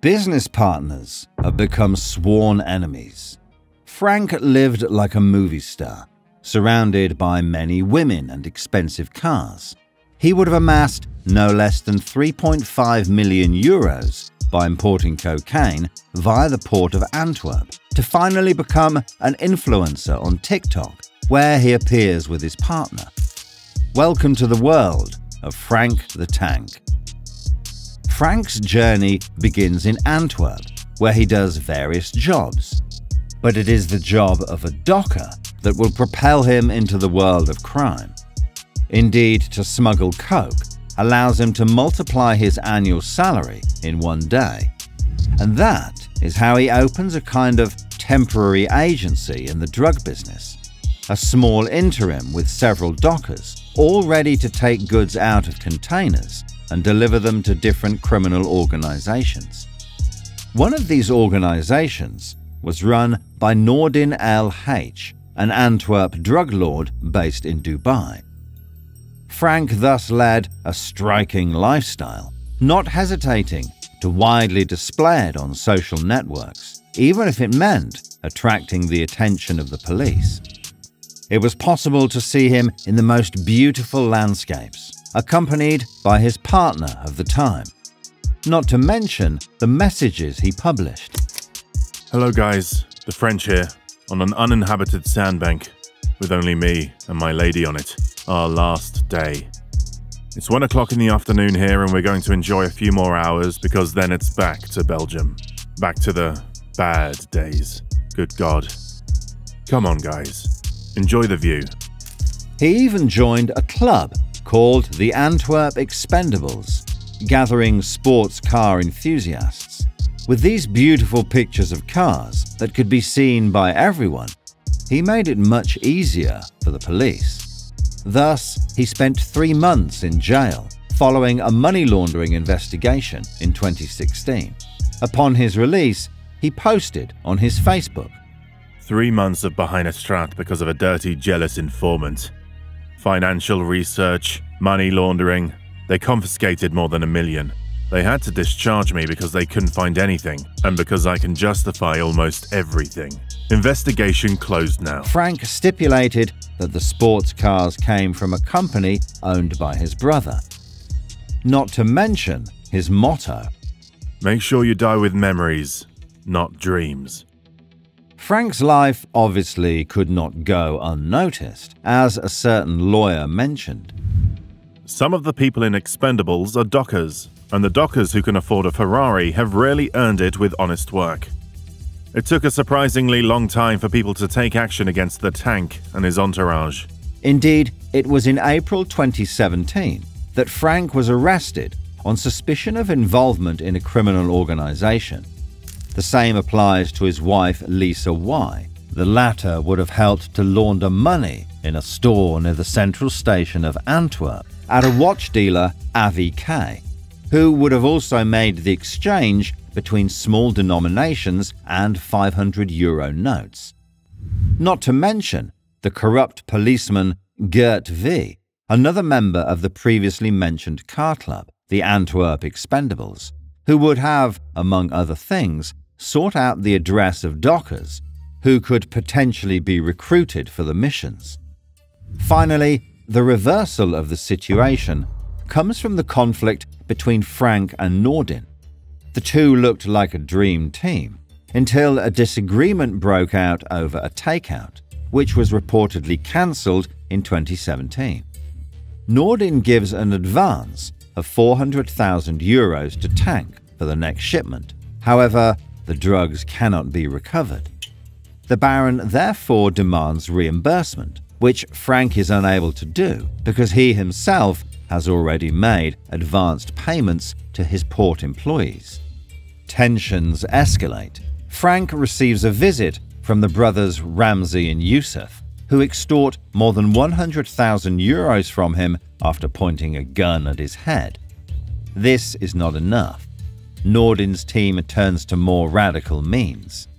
Business partners have become sworn enemies. Frank lived like a movie star, surrounded by many women and expensive cars. He would have amassed no less than 3.5 million euros by importing cocaine via the port of Antwerp to finally become an influencer on TikTok, where he appears with his partner. Welcome to the world of Frank the Tank. Frank's journey begins in Antwerp, where he does various jobs. But it is the job of a docker that will propel him into the world of crime. Indeed, to smuggle coke allows him to multiply his annual salary in one day. And that is how he opens a kind of temporary agency in the drug business. A small interim with several dockers, all ready to take goods out of containers and deliver them to different criminal organizations. One of these organizations was run by Noordin L.H., an Antwerp drug lord based in Dubai. Frank thus led a striking lifestyle, not hesitating to widely display it on social networks, even if it meant attracting the attention of the police. It was possible to see him in the most beautiful landscapes, accompanied by his partner of the time, not to mention the messages he published. Hello guys, the French here, on an uninhabited sandbank, with only me and my lady on it, our last day. It's 1 o'clock in the afternoon here and we're going to enjoy a few more hours because then it's back to Belgium. Back to the bad days. Good God. Come on guys, enjoy the view. He even joined a club called the Antwerp Expendables, gathering sports car enthusiasts. With these beautiful pictures of cars that could be seen by everyone, he made it much easier for the police. Thus, he spent 3 months in jail following a money laundering investigation in 2016. Upon his release, he posted on his Facebook, 3 months of behind a strat because of a dirty, jealous informant. Financial research, money laundering. They confiscated more than $1 million. They had to discharge me because they couldn't find anything, and because I can justify almost everything. Investigation closed now. Frank stipulated that the sports cars came from a company owned by his brother. Not to mention his motto, make sure you die with memories, not dreams. Frank's life obviously could not go unnoticed, as a certain lawyer mentioned. Some of the people in Expendables are dockers, and the dockers who can afford a Ferrari have rarely earned it with honest work. It took a surprisingly long time for people to take action against the Tank and his entourage. Indeed, it was in April 2017 that Frank was arrested on suspicion of involvement in a criminal organization. The same applies to his wife Lisa Y. The latter would have helped to launder money in a store near the central station of Antwerp at a watch dealer, Avi K., who would have also made the exchange between small denominations and 500 euro notes. Not to mention the corrupt policeman Gert V., another member of the previously mentioned car club, the Antwerp Expendables, who would have, among other things, sought out the address of dockers who could potentially be recruited for the missions. Finally, the reversal of the situation comes from the conflict between Frank and Noordin. The two looked like a dream team until a disagreement broke out over a takeout, which was reportedly cancelled in 2017. Noordin gives an advance of 400,000 euros to Tank for the next shipment. However, the drugs cannot be recovered. The Baron therefore demands reimbursement, which Frank is unable to do because he himself has already made advanced payments to his port employees. Tensions escalate. Frank receives a visit from the brothers Ramsey and Yusuf, who extort more than 100,000 euros from him after pointing a gun at his head. This is not enough. Noordin's team turns to more radical means.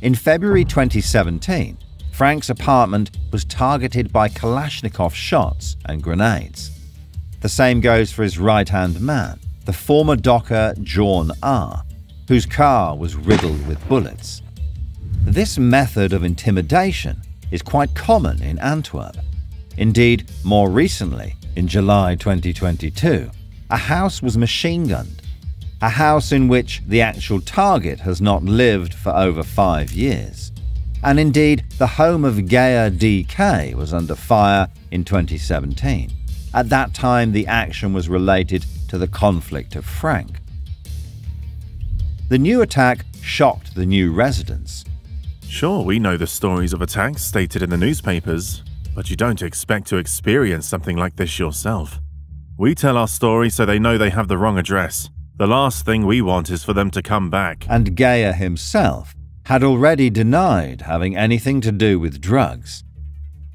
In February 2017, Frank's apartment was targeted by Kalashnikov shots and grenades. The same goes for his right-hand man, the former docker John R. whose car was riddled with bullets. This method of intimidation is quite common in Antwerp. Indeed, more recently, in July 2022, a house was machine-gunned, a house in which the actual target has not lived for over 5 years. And indeed, the home of Gaia DK was under fire in 2017. At that time, the action was related to the conflict of Frank. The new attack shocked the new residents. Sure, we know the stories of attacks stated in the newspapers, but you don't expect to experience something like this yourself. We tell our story so they know they have the wrong address. The last thing we want is for them to come back. And Gaia himself had already denied having anything to do with drugs.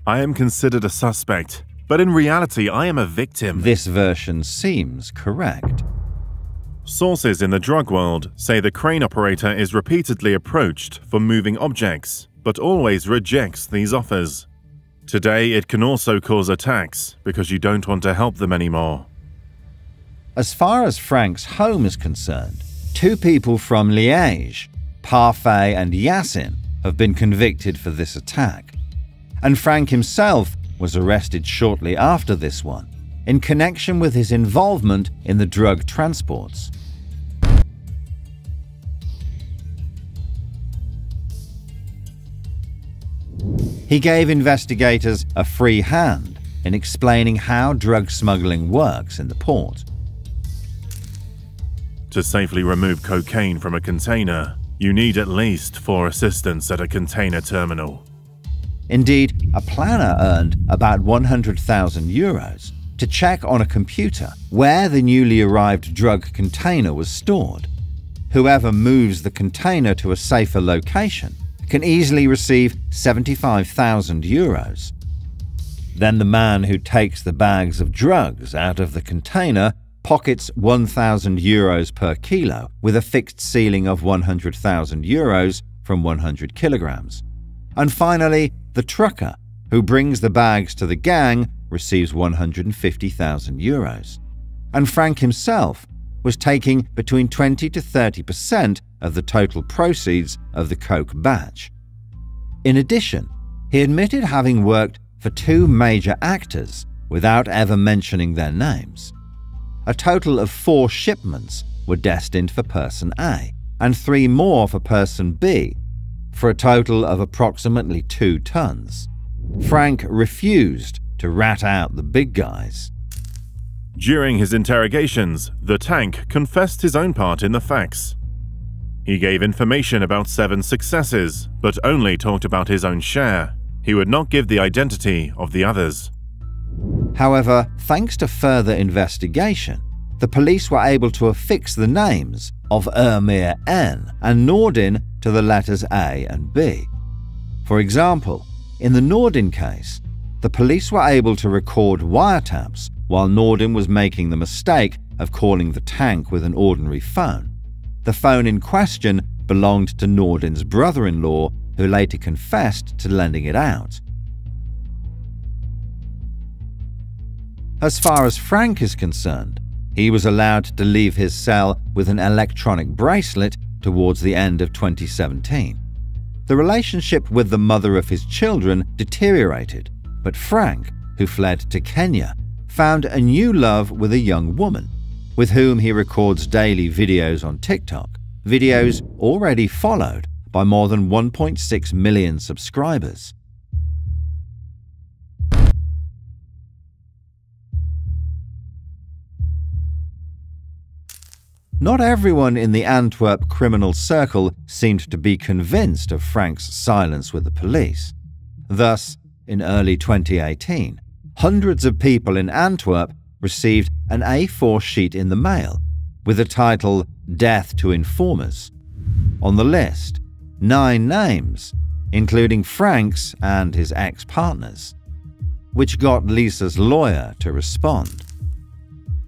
I am considered a suspect, but in reality I am a victim. This version seems correct. Sources in the drug world say the crane operator is repeatedly approached for moving objects, but always rejects these offers. Today it can also cause attacks because you don't want to help them anymore. As far as Frank's home is concerned, 2 people from Liège, Parfait and Yassin, have been convicted for this attack. And Frank himself was arrested shortly after this one, in connection with his involvement in the drug transports. He gave investigators a free hand in explaining how drug smuggling works in the port. To safely remove cocaine from a container, you need at least 4 assistants at a container terminal. Indeed, a planner earned about 100,000 euros to check on a computer where the newly arrived drug container was stored. Whoever moves the container to a safer location can easily receive 75,000 euros. Then the man who takes the bags of drugs out of the container pockets 1,000 euros per kilo with a fixed ceiling of 100,000 euros from 100 kilograms. And finally, the trucker who brings the bags to the gang receives 150,000 euros. And Frank himself was taking between 20 to 30% of the total proceeds of the coke batch. In addition, he admitted having worked for 2 major actors without ever mentioning their names. A total of 4 shipments were destined for person A and 3 more for person B, for a total of approximately 2 tons. Frank refused to rat out the big guys. During his interrogations, the tank confessed his own part in the facts. He gave information about 7 successes, but only talked about his own share. He would not give the identity of the others. However, thanks to further investigation, the police were able to affix the names of Ermir N and Nordin to the letters A and B. For example, in the Nordin case, the police were able to record wiretaps while Nordin was making the mistake of calling the tank with an ordinary phone. The phone in question belonged to Nordin's brother-in-law, who later confessed to lending it out. As far as Frank is concerned, he was allowed to leave his cell with an electronic bracelet towards the end of 2017. The relationship with the mother of his children deteriorated, but Frank, who fled to Kenya, found a new love with a young woman, with whom he records daily videos on TikTok, videos already followed by more than 1.6 million subscribers. Not everyone in the Antwerp criminal circle seemed to be convinced of Frank's silence with the police. Thus, in early 2018, hundreds of people in Antwerp received an A4 sheet in the mail with the title "Death to Informers." On the list, 9 names, including Frank's and his ex-partners, which got Lisa's lawyer to respond.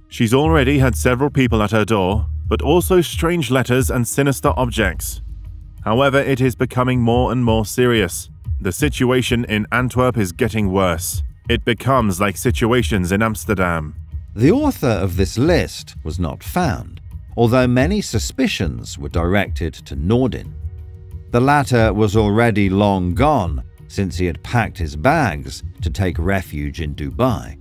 She's already had several people at her door, but also strange letters and sinister objects. However, it is becoming more and more serious. The situation in Antwerp is getting worse. It becomes like situations in Amsterdam. The author of this list was not found, although many suspicions were directed to Nordin. The latter was already long gone since he had packed his bags to take refuge in Dubai.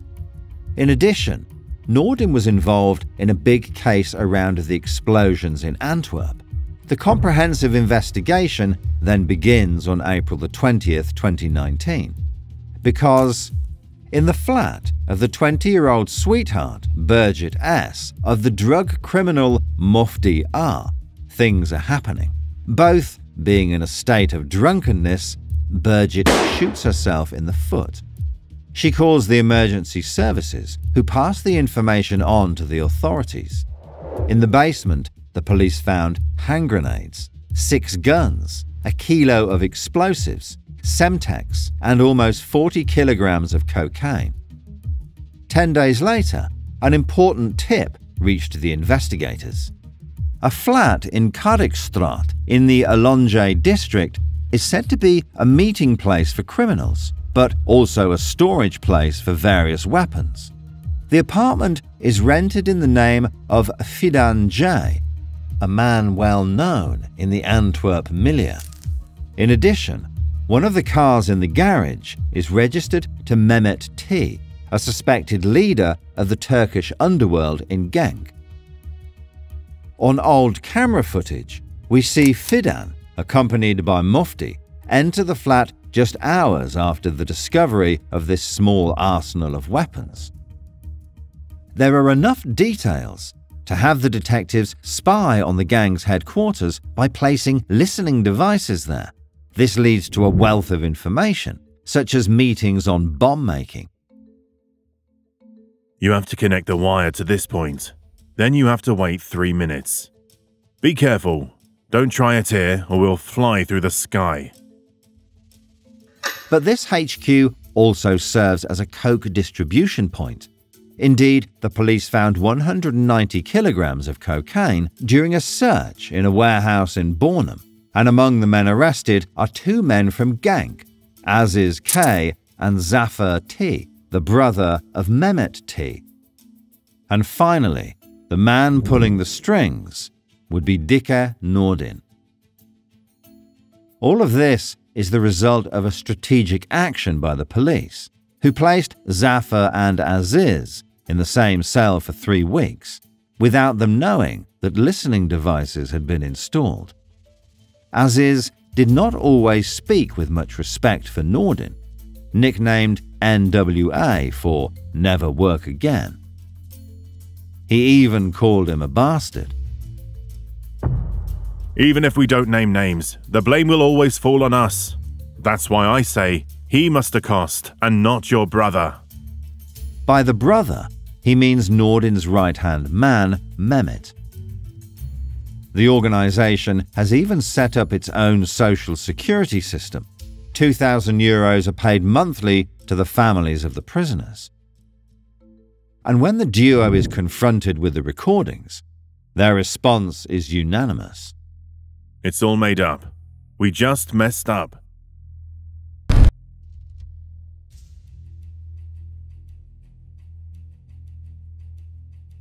In addition, Nordin was involved in a big case around the explosions in Antwerp. The comprehensive investigation then begins on April 20th, 2019, because in the flat of the 20-year-old sweetheart, Birgit S., of the drug criminal Mufti R., things are happening. Both being in a state of drunkenness, Birgit shoots herself in the foot. She calls the emergency services, who pass the information on to the authorities. In the basement, the police found hand grenades, 6 guns, a kilo of explosives, Semtex, and almost 40 kilograms of cocaine. 10 days later, an important tip reached the investigators. A flat in Kadikstraat in the Alonge district is said to be a meeting place for criminals, but also a storage place for various weapons. The apartment is rented in the name of Fidan J., a man well known in the Antwerp milieu. In addition, one of the cars in the garage is registered to Mehmet T., a suspected leader of the Turkish underworld in Genk. On old camera footage, we see Fidan, accompanied by Mufti, enter the flat just hours after the discovery of this small arsenal of weapons. There are enough details to have the detectives spy on the gang's headquarters by placing listening devices there. This leads to a wealth of information, such as meetings on bomb making. You have to connect the wire to this point. Then you have to wait 3 minutes. Be careful. Don't try it here or we'll fly through the sky. But this HQ also serves as a coke distribution point. Indeed, the police found 190 kilograms of cocaine during a search in a warehouse in Bornholm, and among the men arrested are 2 men from Genk, Aziz K. and Zafar T., the brother of Mehmet T. And finally, the man pulling the strings would be Dike Nordin. All of this is the result of a strategic action by the police, who placed Zafar and Aziz in the same cell for 3 weeks, without them knowing that listening devices had been installed. Aziz did not always speak with much respect for Nordin, nicknamed NWA for Never Work Again. He even called him a bastard. Even if we don't name names, the blame will always fall on us. That's why I say he must accost and not your brother. By the brother, he means Nordin's right-hand man, Mehmet. The organization has even set up its own social security system. 2,000 euros are paid monthly to the families of the prisoners. And when the duo is confronted with the recordings, their response is unanimous. It's all made up. We just messed up.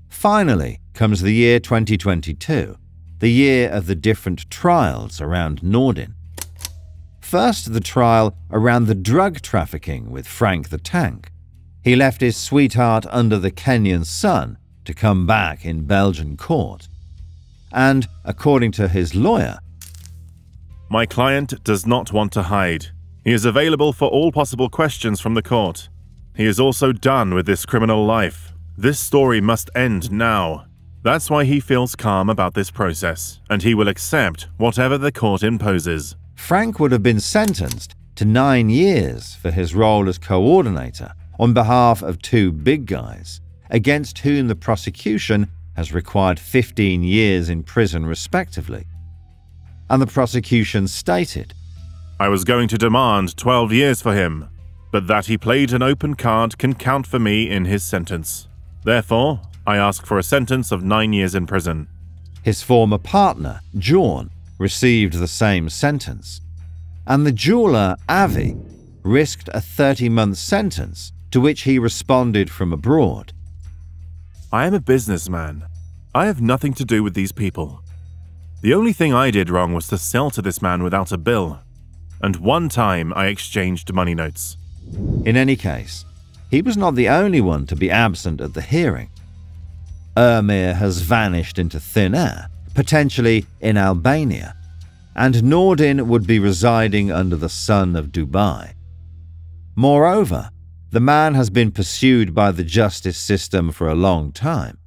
Finally comes the year 2022, the year of the different trials around Nordin. First, the trial around the drug trafficking with Frank the Tank. He left his sweetheart under the Kenyan sun to come back in Belgian court. And, according to his lawyer, my client does not want to hide. He is available for all possible questions from the court. He is also done with this criminal life. This story must end now. That's why he feels calm about this process, and he will accept whatever the court imposes. Frank would have been sentenced to 9 years for his role as coordinator on behalf of 2 big guys, against whom the prosecution has required 15 years in prison respectively. And the prosecution stated, I was going to demand 12 years for him, but that he played an open card can count for me in his sentence. Therefore, I ask for a sentence of 9 years in prison. His former partner, John, received the same sentence, and the jeweler, Avi, risked a 30-month sentence, to which he responded from abroad. I am a businessman. I have nothing to do with these people. The only thing I did wrong was to sell to this man without a bill. And one time I exchanged money notes. In any case, he was not the only one to be absent at the hearing. Ermir has vanished into thin air, potentially in Albania, and Nordin would be residing under the sun of Dubai. Moreover, the man has been pursued by the justice system for a long time.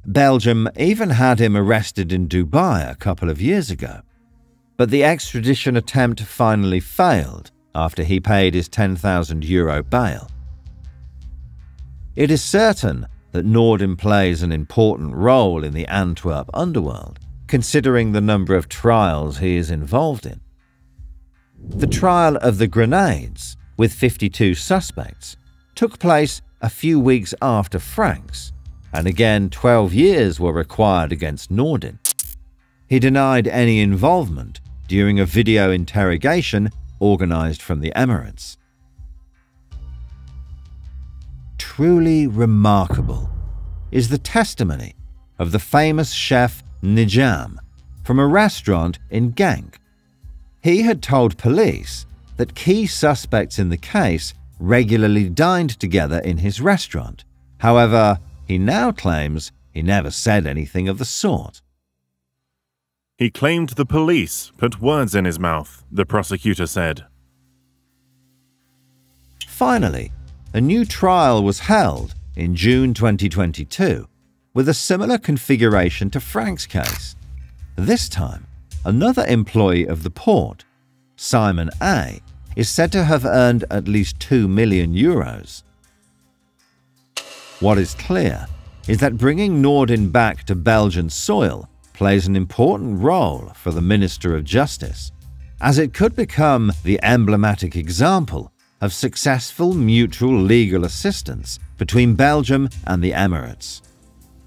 Belgium even had him arrested in Dubai a couple of years ago. But the extradition attempt finally failed after he paid his €10,000 bail. It is certain that Nordin plays an important role in the Antwerp underworld, considering the number of trials he is involved in. The trial of the grenades, with 52 suspects, took place a few weeks after Frank's, and again 12 years were required against Nordin. He denied any involvement during a video interrogation organized from the Emirates. Truly remarkable is the testimony of the famous chef Nijam from a restaurant in Genk. He had told police that key suspects in the case regularly dined together in his restaurant. However, he now claims he never said anything of the sort. He claimed the police put words in his mouth, the prosecutor said. Finally, a new trial was held in June 2022 with a similar configuration to Frank's case. This time, another employee of the port, Simon A., is said to have earned at least €2 million. What is clear is that bringing Nordin back to Belgian soil plays an important role for the Minister of Justice, as it could become the emblematic example of successful mutual legal assistance between Belgium and the Emirates.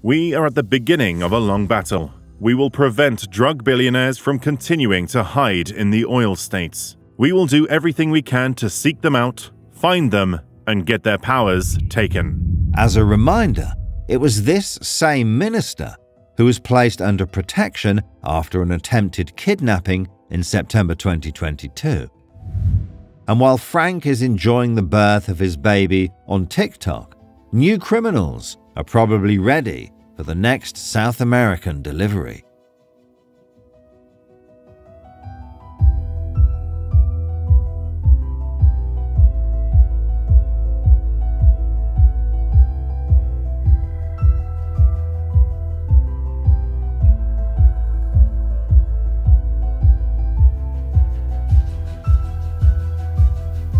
We are at the beginning of a long battle. We will prevent drug billionaires from continuing to hide in the oil states. We will do everything we can to seek them out, find them, and get their powers taken. As a reminder, it was this same minister who was placed under protection after an attempted kidnapping in September 2022. And while Frank is enjoying the birth of his baby on TikTok, new criminals are probably ready for the next South American delivery.